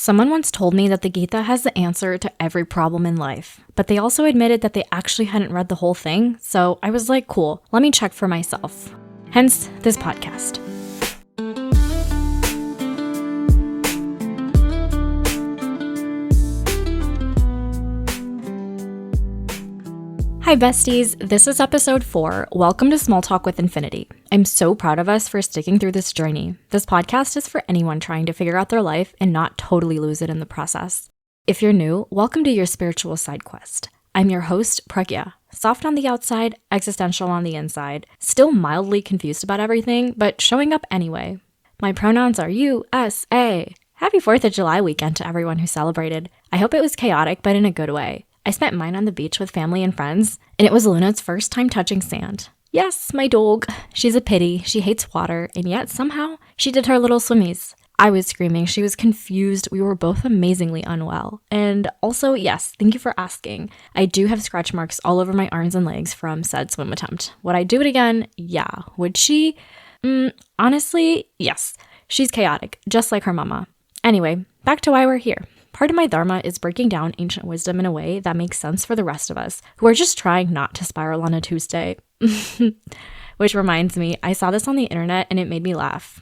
Someone once told me that the Gita has the answer to every problem in life, but they also admitted that they actually hadn't read the whole thing, so I was like, cool, let me check for myself. Hence, this podcast. Hi besties, this is episode 4. Welcome to Small Talk with Infinity. I'm so proud of us for sticking through this journey. This podcast is for anyone trying to figure out their life and not totally lose it in the process. If you're new, welcome to your spiritual side quest. I'm your host, Pragya. Soft on the outside, existential on the inside, still mildly confused about everything, but showing up anyway. My pronouns are USA. Happy 4th of July weekend to everyone who celebrated. I hope it was chaotic, but in a good way. I spent mine on the beach with family and friends, and it was Luna's first time touching sand. Yes, my dog. She's a pity, she hates water, and yet somehow she did her little swimmies. I was screaming, she was confused, we were both amazingly unwell. And also, yes, thank you for asking. I do have scratch marks all over my arms and legs from said swim attempt. Would I do it again? Yeah. Would she? Honestly, yes. She's chaotic, just like her mama. Anyway, back to why we're here. Part of my dharma is breaking down ancient wisdom in a way that makes sense for the rest of us who are just trying not to spiral on a Tuesday. Which reminds me, I saw this on the internet and it made me laugh.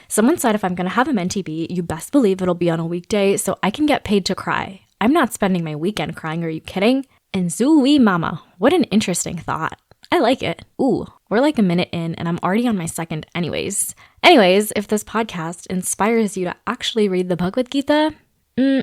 Someone said if I'm going to have a mentee be, you best believe it'll be on a weekday so I can get paid to cry. I'm not spending my weekend crying, are you kidding? And zooey mama, what an interesting thought. I like it. Ooh, we're like a minute in and I'm already on my second anyways. Anyways, if this podcast inspires you to actually read the Bhagavad Gita,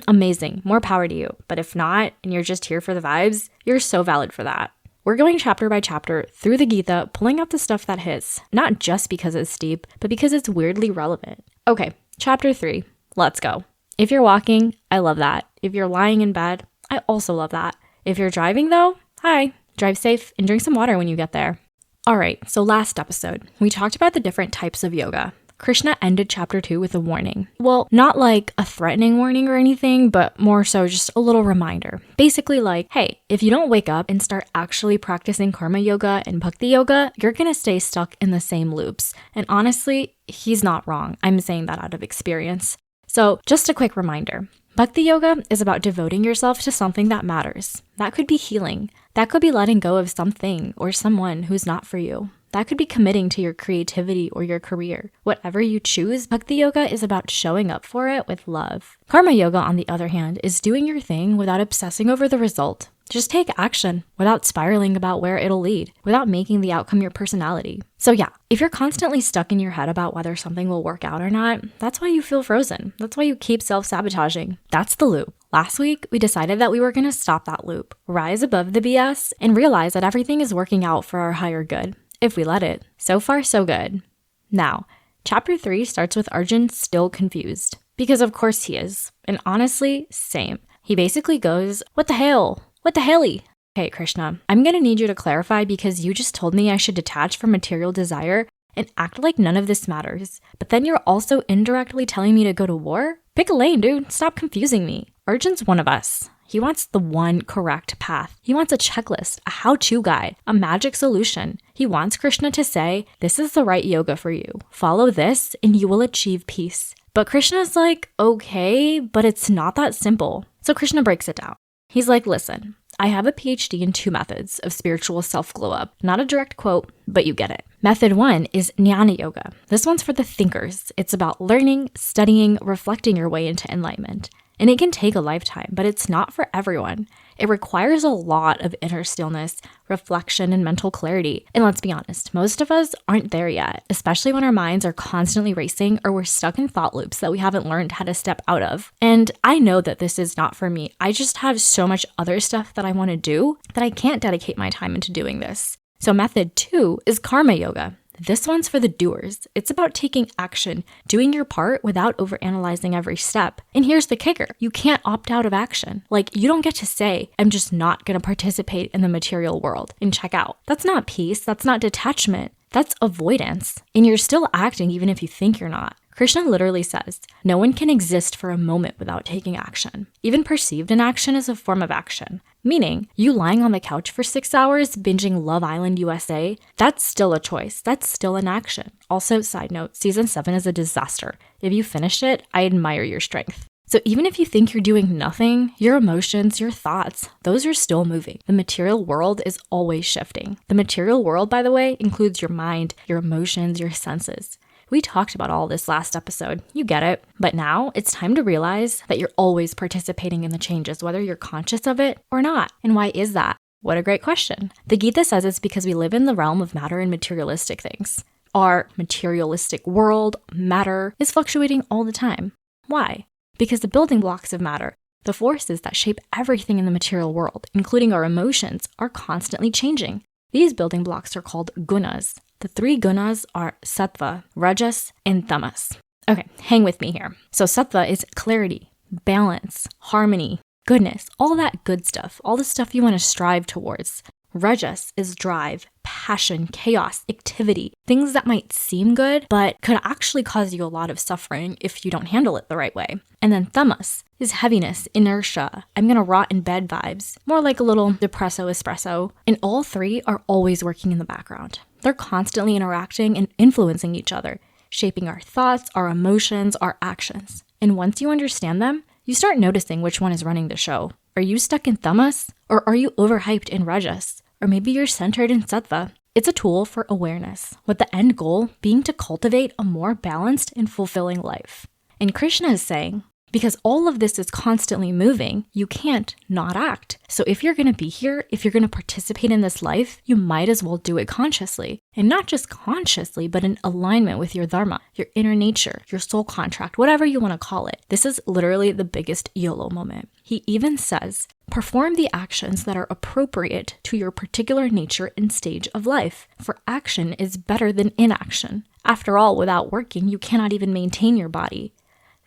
amazing, more power to you. But if not, and you're just here for the vibes, you're so valid for that. We're going chapter by chapter through the Gita, pulling out the stuff that hits, not just because it's steep, but because it's weirdly relevant. Okay, chapter 3, let's go. If you're walking, I love that. If you're lying in bed, I also love that. If you're driving though, hi, drive safe and drink some water when you get there. All right, so last episode, we talked about the different types of yoga. Krishna ended chapter 2 with a warning. Well, not like a threatening warning or anything, but more so just a little reminder. Basically like, hey, if you don't wake up and start actually practicing karma yoga and bhakti yoga, you're gonna stay stuck in the same loops. And honestly, he's not wrong. I'm saying that out of experience. So just a quick reminder. Bhakti yoga is about devoting yourself to something that matters. That could be healing. That could be letting go of something or someone who's not for you. That could be committing to your creativity or your career. Whatever you choose, Bhakti Yoga is about showing up for it with love. Karma Yoga, on the other hand, is doing your thing without obsessing over the result. Just take action without spiraling about where it'll lead, without making the outcome your personality. So yeah, if you're constantly stuck in your head about whether something will work out or not, that's why you feel frozen. That's why you keep self-sabotaging. That's the loop. Last week, we decided that we were going to stop that loop, rise above the BS, and realize that everything is working out for our higher good. If we let it. So far, so good. Now, chapter 3 starts with Arjun still confused. Because of course he is. And honestly, same. He basically goes, what the hell? What the helly? Okay, Krishna, I'm gonna need you to clarify because you just told me I should detach from material desire and act like none of this matters. But then you're also indirectly telling me to go to war? Pick a lane, dude. Stop confusing me. Arjun's one of us. He wants the one correct path. He wants a checklist, a how-to guide, a magic solution. He wants Krishna to say, this is the right yoga for you. Follow this and you will achieve peace. But Krishna's like, okay, but it's not that simple. So Krishna breaks it down. He's like, listen, I have a PhD in 2 methods of spiritual self-glow up. Not a direct quote, but you get it. Method 1 is Jnana Yoga. This one's for the thinkers. It's about learning, studying, reflecting your way into enlightenment. And it can take a lifetime, but it's not for everyone. It requires a lot of inner stillness, reflection, and mental clarity. And let's be honest, most of us aren't there yet, especially when our minds are constantly racing or we're stuck in thought loops that we haven't learned how to step out of. And I know that this is not for me. I just have so much other stuff that I want to do that I can't dedicate my time into doing this. So method 2 is Karma Yoga. This one's for the doers. It's about taking action, doing your part without overanalyzing every step. And here's the kicker. You can't opt out of action. Like, you don't get to say, I'm just not going to participate in the material world and check out. That's not peace. That's not detachment. That's avoidance. And you're still acting even if you think you're not. Krishna literally says, no one can exist for a moment without taking action. Even perceived inaction is a form of action. Meaning, you lying on the couch for 6 hours, binging Love Island USA, that's still a choice. That's still an action. Also, side note, season 7 is a disaster. If you finished it, I admire your strength. So even if you think you're doing nothing, your emotions, your thoughts, those are still moving. The material world is always shifting. The material world, by the way, includes your mind, your emotions, your senses. We talked about all this last episode. You get it. But now it's time to realize that you're always participating in the changes, whether you're conscious of it or not. And why is that? What a great question. The Gita says it's because we live in the realm of matter and materialistic things. Our materialistic world, matter, is fluctuating all the time. Why? Because the building blocks of matter, the forces that shape everything in the material world, including our emotions, are constantly changing. These building blocks are called gunas. The 3 gunas are sattva, rajas, and tamas. Okay, hang with me here. So sattva is clarity, balance, harmony, goodness, all that good stuff, all the stuff you want to strive towards. Rajas is drive, passion, chaos, activity, things that might seem good, but could actually cause you a lot of suffering if you don't handle it the right way. And then tamas is heaviness, inertia, I'm gonna rot in bed vibes, more like a little depresso espresso. And all 3 are always working in the background. They're constantly interacting and influencing each other, shaping our thoughts, our emotions, our actions. And once you understand them, you start noticing which one is running the show. Are you stuck in tamas? Or are you overhyped in rajas? Or maybe you're centered in sattva. It's a tool for awareness, with the end goal being to cultivate a more balanced and fulfilling life. And Krishna is saying, because all of this is constantly moving, you can't not act. So if you're gonna be here, if you're gonna participate in this life, you might as well do it consciously. And not just consciously, but in alignment with your dharma, your inner nature, your soul contract, whatever you wanna call it. This is literally the biggest YOLO moment. He even says, perform the actions that are appropriate to your particular nature and stage of life, for action is better than inaction. After all, without working, you cannot even maintain your body.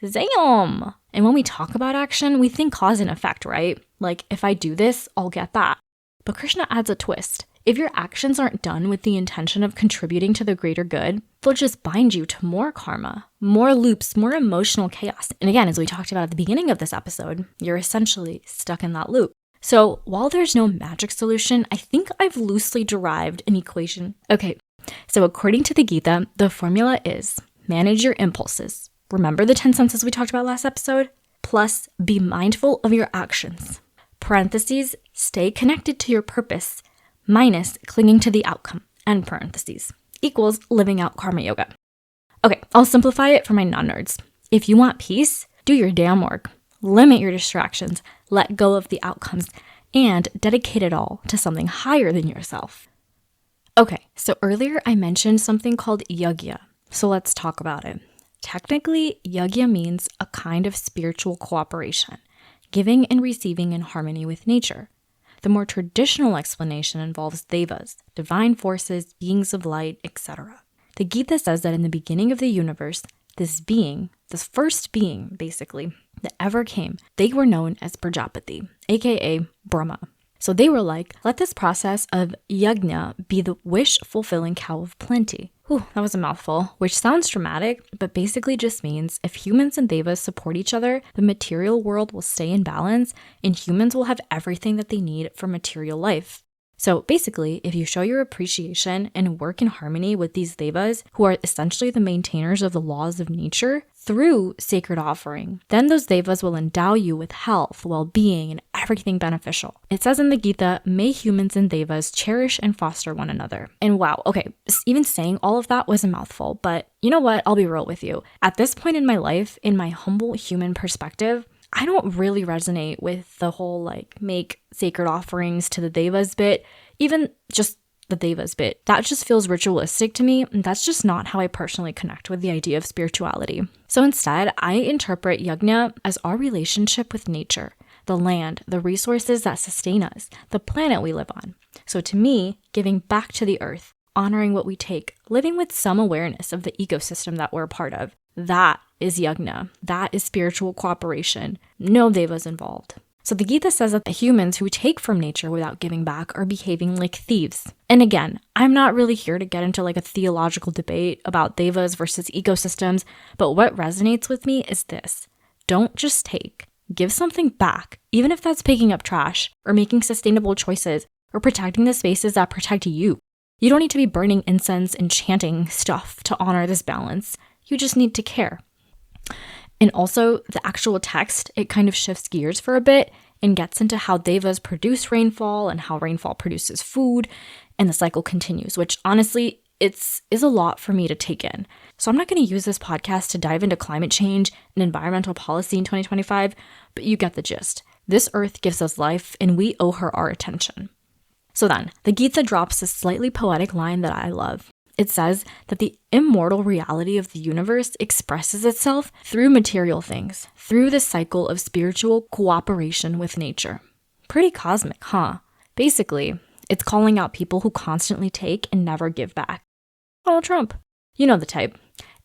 Damn! And when we talk about action, we think cause and effect, right? Like, if I do this, I'll get that. But Krishna adds a twist. If your actions aren't done with the intention of contributing to the greater good, they'll just bind you to more karma, more loops, more emotional chaos. And again, as we talked about at the beginning of this episode, you're essentially stuck in that loop. So while there's no magic solution, I think I've loosely derived an equation. Okay, so according to the Gita, the formula is manage your impulses. Remember the 10 senses we talked about last episode? Plus, be mindful of your actions. Parentheses, stay connected to your purpose, minus clinging to the outcome, end parentheses, equals living out karma yoga. Okay, I'll simplify it for my non-nerds. If you want peace, do your damn work. Limit your distractions, let go of the outcomes, and dedicate it all to something higher than yourself. Okay, so earlier I mentioned something called yajna, so let's talk about it. Technically, yajna means a kind of spiritual cooperation, giving and receiving in harmony with nature. The more traditional explanation involves devas, divine forces, beings of light, etc. The Gita says that in the beginning of the universe, this being, this first being, basically, that ever came, they were known as Prajapati, aka Brahma. So they were like, let this process of yajna be the wish-fulfilling cow of plenty. Whew, that was a mouthful, which sounds dramatic, but basically just means if humans and devas support each other, the material world will stay in balance and humans will have everything that they need for material life. So basically, if you show your appreciation and work in harmony with these devas, who are essentially the maintainers of the laws of nature, through sacred offering, then those devas will endow you with health, well-being, and everything beneficial. It says in the Gita, may humans and devas cherish and foster one another. And wow, okay, even saying all of that was a mouthful, but you know what? I'll be real with you. At this point in my life, in my humble human perspective, I don't really resonate with the whole like make sacred offerings to the devas bit, even just the devas bit. That just feels ritualistic to me, and that's just not how I personally connect with the idea of spirituality. So instead, I interpret yajna as our relationship with nature, the land, the resources that sustain us, the planet we live on. So to me, giving back to the earth, honoring what we take, living with some awareness of the ecosystem that we're a part of, that is yajna. That is spiritual cooperation. No devas involved. So the Gita says that the humans who take from nature without giving back are behaving like thieves. And again, I'm not really here to get into like a theological debate about devas versus ecosystems, but what resonates with me is this. Don't just take. Give something back, even if that's picking up trash or making sustainable choices or protecting the spaces that protect you. You don't need to be burning incense and chanting stuff to honor this balance. You just need to care. And also the actual text, it kind of shifts gears for a bit and gets into how devas produce rainfall and how rainfall produces food, and the cycle continues, which honestly, is a lot for me to take in. So I'm not going to use this podcast to dive into climate change and environmental policy in 2025, but you get the gist. This earth gives us life and we owe her our attention. So then, the Gita drops a slightly poetic line that I love. It says that the immortal reality of the universe expresses itself through material things, through the cycle of spiritual cooperation with nature. Pretty cosmic, huh? Basically, it's calling out people who constantly take and never give back. Donald Trump. You know the type.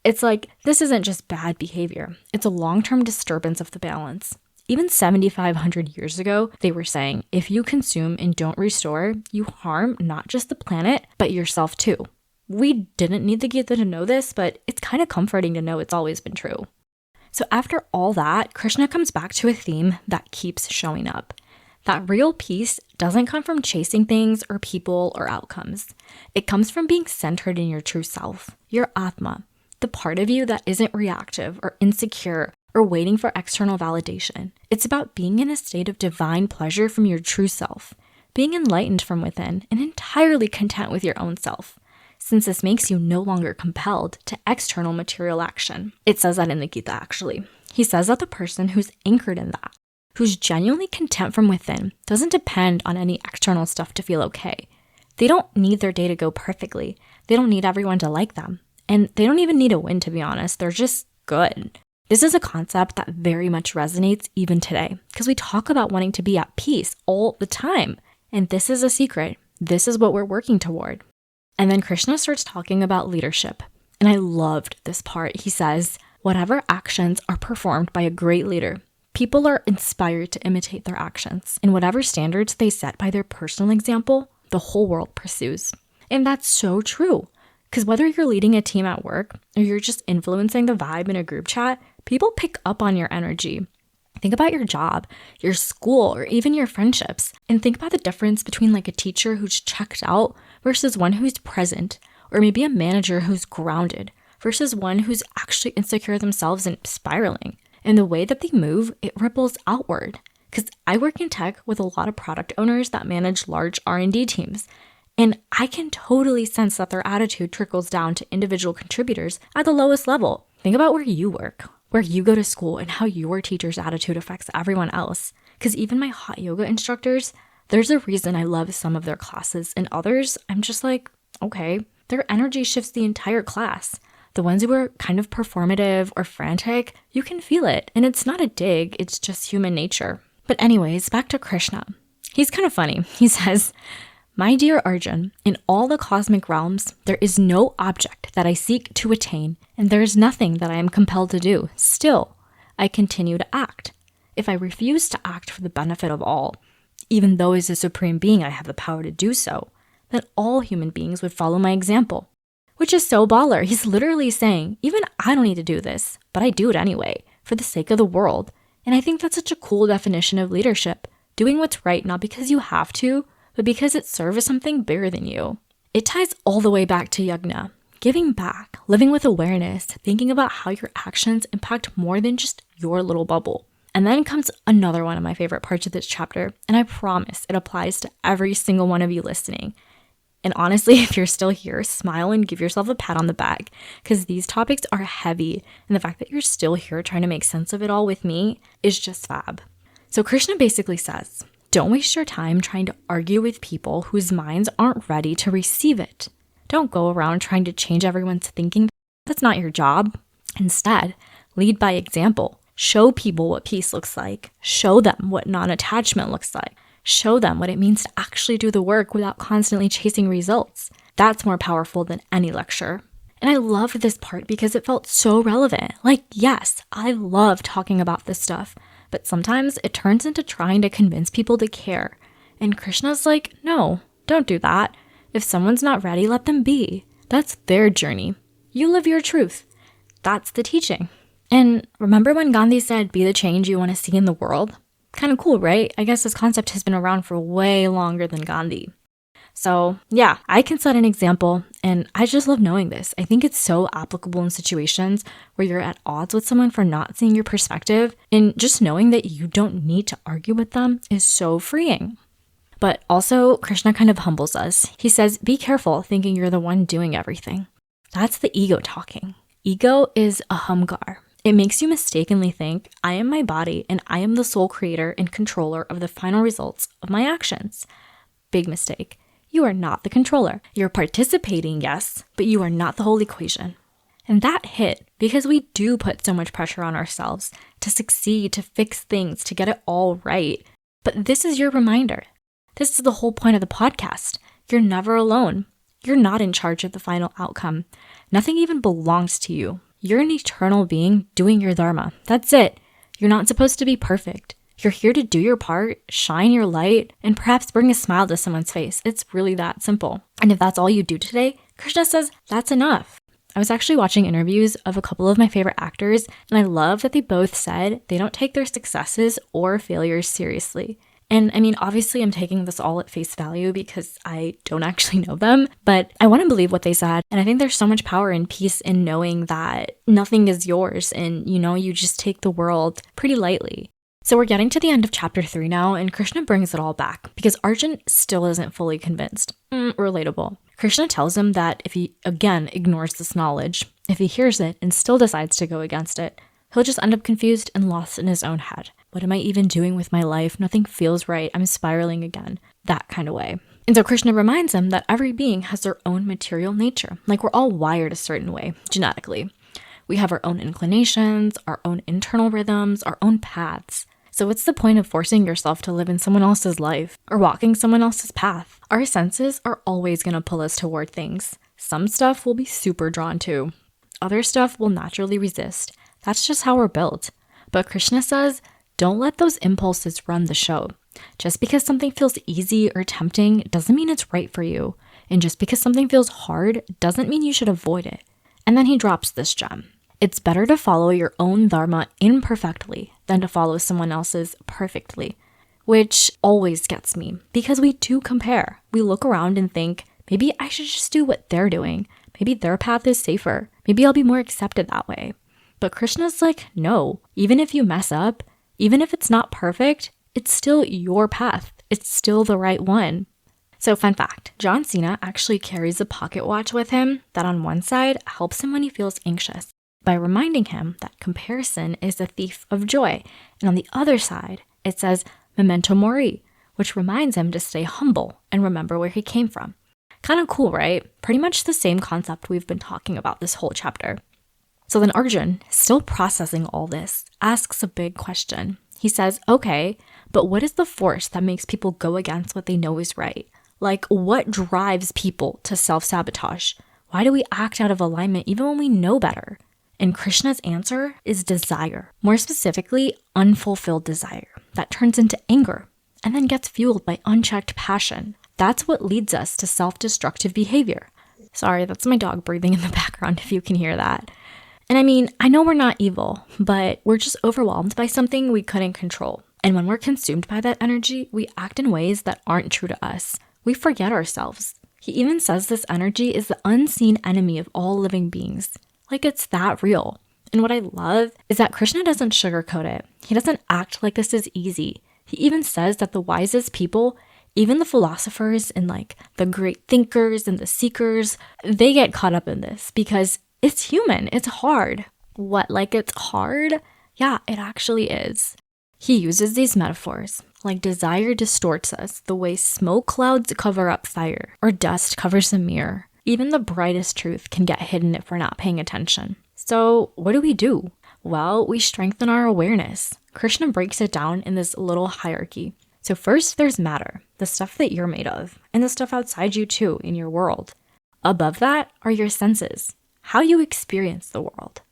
It's like, this isn't just bad behavior. It's a long-term disturbance of the balance. Even 7,500 years ago, they were saying, if you consume and don't restore, you harm not just the planet, but yourself too. We didn't need the Gita to know this, but it's kind of comforting to know it's always been true. So after all that, Krishna comes back to a theme that keeps showing up. That real peace doesn't come from chasing things or people or outcomes. It comes from being centered in your true self, your Atma, the part of you that isn't reactive or insecure or waiting for external validation. It's about being in a state of divine pleasure from your true self, being enlightened from within and entirely content with your own self, since this makes you no longer compelled to external material action. It says that in the Gita, actually. He says that the person who's anchored in that, who's genuinely content from within, doesn't depend on any external stuff to feel okay. They don't need their day to go perfectly. They don't need everyone to like them. And they don't even need a win, to be honest. They're just good. This is a concept that very much resonates even today, because we talk about wanting to be at peace all the time. And this is a secret. This is what we're working toward. And then Krishna starts talking about leadership. And I loved this part. He says, whatever actions are performed by a great leader, people are inspired to imitate their actions. And whatever standards they set by their personal example, the whole world pursues. And that's so true. Because whether you're leading a team at work or you're just influencing the vibe in a group chat, people pick up on your energy. Think about your job, your school, or even your friendships. And think about the difference between like a teacher who's checked out versus one who's present, or maybe a manager who's grounded versus one who's actually insecure themselves and spiraling. And the way that they move, it ripples outward. Because I work in tech with a lot of product owners that manage large R&D teams. And I can totally sense that their attitude trickles down to individual contributors at the lowest level. Think about where you work, where you go to school, and how your teacher's attitude affects everyone else. Because even my hot yoga instructors, there's a reason I love some of their classes, and others, I'm just like, okay, their energy shifts the entire class. The ones who are kind of performative or frantic, you can feel it. And it's not a dig, it's just human nature. But anyways, back to Krishna. He's kind of funny. He says, my dear Arjun, in all the cosmic realms, there is no object that I seek to attain, and there is nothing that I am compelled to do. Still, I continue to act. If I refuse to act for the benefit of all, even though as a supreme being I have the power to do so, then all human beings would follow my example. Which is so baller. He's literally saying, even I don't need to do this, but I do it anyway, for the sake of the world. And I think that's such a cool definition of leadership. Doing what's right, not because you have to, but because it serves something bigger than you. It ties all the way back to yajna, giving back, living with awareness, thinking about how your actions impact more than just your little bubble. And then comes another one of my favorite parts of this chapter, and I promise it applies to every single one of you listening. And honestly, if you're still here, smile and give yourself a pat on the back, because these topics are heavy, and the fact that you're still here trying to make sense of it all with me is just fab. So Krishna basically says, don't waste your time trying to argue with people whose minds aren't ready to receive it. Don't go around trying to change everyone's thinking. That's not your job. Instead, lead by example. Show people what peace looks like. Show them what non-attachment looks like. Show them what it means to actually do the work without constantly chasing results. That's more powerful than any lecture. And I loved this part because it felt so relevant. Like, yes, I love talking about this stuff, but sometimes it turns into trying to convince people to care. And Krishna's like, no, don't do that. If someone's not ready, let them be. That's their journey. You live your truth. That's the teaching. And remember when Gandhi said, be the change you want to see in the world? Kind of cool, right? I guess this concept has been around for way longer than Gandhi. So yeah, I can set an example, and I just love knowing this. I think it's so applicable in situations where you're at odds with someone for not seeing your perspective, and just knowing that you don't need to argue with them is so freeing. But also, Krishna kind of humbles us. He says, be careful thinking you're the one doing everything. That's the ego talking. Ego is ahamkar. It makes you mistakenly think, I am my body and I am the sole creator and controller of the final results of my actions. Big mistake. You are not the controller. You're participating, yes, but you are not the whole equation. And that hit because we do put so much pressure on ourselves to succeed, to fix things, to get it all right. But this is your reminder. This is the whole point of the podcast. You're never alone. You're not in charge of the final outcome. Nothing even belongs to you. You're an eternal being doing your dharma. That's it. You're not supposed to be perfect. You're here to do your part, shine your light, and perhaps bring a smile to someone's face. It's really that simple. And if that's all you do today, Krishna says that's enough. I was actually watching interviews of a couple of my favorite actors, and I love that they both said they don't take their successes or failures seriously. And I mean, obviously I'm taking this all at face value because I don't actually know them, but I want to believe what they said. And I think there's so much power and peace in knowing that nothing is yours and, you just take the world pretty lightly. So we're getting to the end of chapter 3 now, and Krishna brings it all back because Arjun still isn't fully convinced. Relatable. Krishna tells him that if he, again, ignores this knowledge, if he hears it and still decides to go against it, he'll just end up confused and lost in his own head. What am I even doing with my life? Nothing feels right. I'm spiraling again. That kind of way. And so Krishna reminds him that every being has their own material nature. Like we're all wired a certain way, genetically. We have our own inclinations, our own internal rhythms, our own paths. So what's the point of forcing yourself to live in someone else's life or walking someone else's path? Our senses are always going to pull us toward things. Some stuff we'll be super drawn to. Other stuff will naturally resist. That's just how we're built. But Krishna says, don't let those impulses run the show. Just because something feels easy or tempting doesn't mean it's right for you. And just because something feels hard doesn't mean you should avoid it. And then he drops this gem. It's better to follow your own dharma imperfectly than to follow someone else's perfectly. Which always gets me because we do compare. We look around and think, maybe I should just do what they're doing. Maybe their path is safer. Maybe I'll be more accepted that way. But Krishna's like, no, even if you mess up, even if it's not perfect, it's still your path. It's still the right one. So fun fact, John Cena actually carries a pocket watch with him that on one side helps him when he feels anxious by reminding him that comparison is a thief of joy. And on the other side, it says memento mori, which reminds him to stay humble and remember where he came from. Kind of cool, right? Pretty much the same concept we've been talking about this whole chapter. So then Arjun, still processing all this, asks a big question. He says, okay, but what is the force that makes people go against what they know is right? Like, what drives people to self-sabotage? Why do we act out of alignment even when we know better? And Krishna's answer is desire. More specifically, unfulfilled desire that turns into anger and then gets fueled by unchecked passion. That's what leads us to self-destructive behavior. Sorry, that's my dog breathing in the background if you can hear that. And I mean, I know we're not evil, but we're just overwhelmed by something we couldn't control. And when we're consumed by that energy, we act in ways that aren't true to us. We forget ourselves. He even says this energy is the unseen enemy of all living beings. Like it's that real. And what I love is that Krishna doesn't sugarcoat it. He doesn't act like this is easy. He even says that the wisest people, even the philosophers and like the great thinkers and the seekers, they get caught up in this because it's human. It's hard. What, like it's hard? Yeah, it actually is. He uses these metaphors, like desire distorts us the way smoke clouds cover up fire or dust covers a mirror. Even the brightest truth can get hidden if we're not paying attention. So what do? Well, we strengthen our awareness. Krishna breaks it down in this little hierarchy. So first there's matter, the stuff that you're made of, and the stuff outside you too in your world. Above that are your senses, how you experience the world.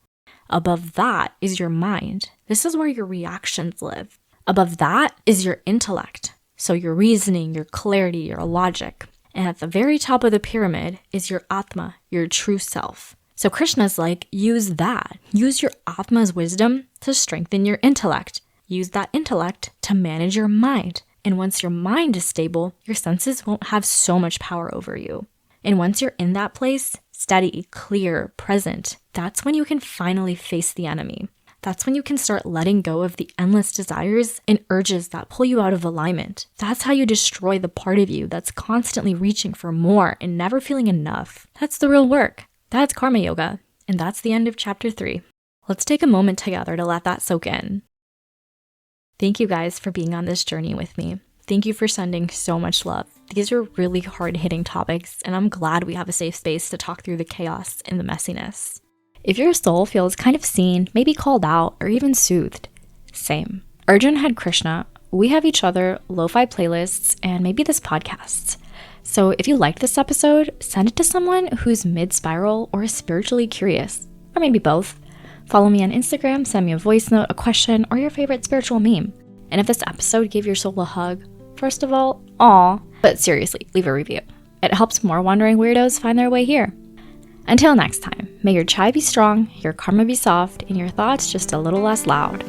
Above that is your mind. This is where your reactions live. Above that is your intellect. So your reasoning, your clarity, your logic. And at the very top of the pyramid is your Atma, your true self. So Krishna's like, use that. Use your Atma's wisdom to strengthen your intellect. Use that intellect to manage your mind. And once your mind is stable, your senses won't have so much power over you. And once you're in that place, steady, clear, present, that's when you can finally face the enemy. That's when you can start letting go of the endless desires and urges that pull you out of alignment. That's how you destroy the part of you that's constantly reaching for more and never feeling enough. That's the real work. That's karma yoga. And that's the end of chapter 3. Let's take a moment together to let that soak in. Thank you guys for being on this journey with me. Thank you for sending so much love. These are really hard-hitting topics, and I'm glad we have a safe space to talk through the chaos and the messiness. If your soul feels kind of seen, maybe called out, or even soothed, same. Arjun had Krishna, we have each other, lo-fi playlists, and maybe this podcast. So if you liked this episode, send it to someone who's mid-spiral or spiritually curious, or maybe both. Follow me on Instagram, send me a voice note, a question, or your favorite spiritual meme. And if this episode gave your soul a hug, first of all, aw, but seriously, leave a review. It helps more wandering weirdos find their way here. Until next time, may your chai be strong, your karma be soft, and your thoughts just a little less loud.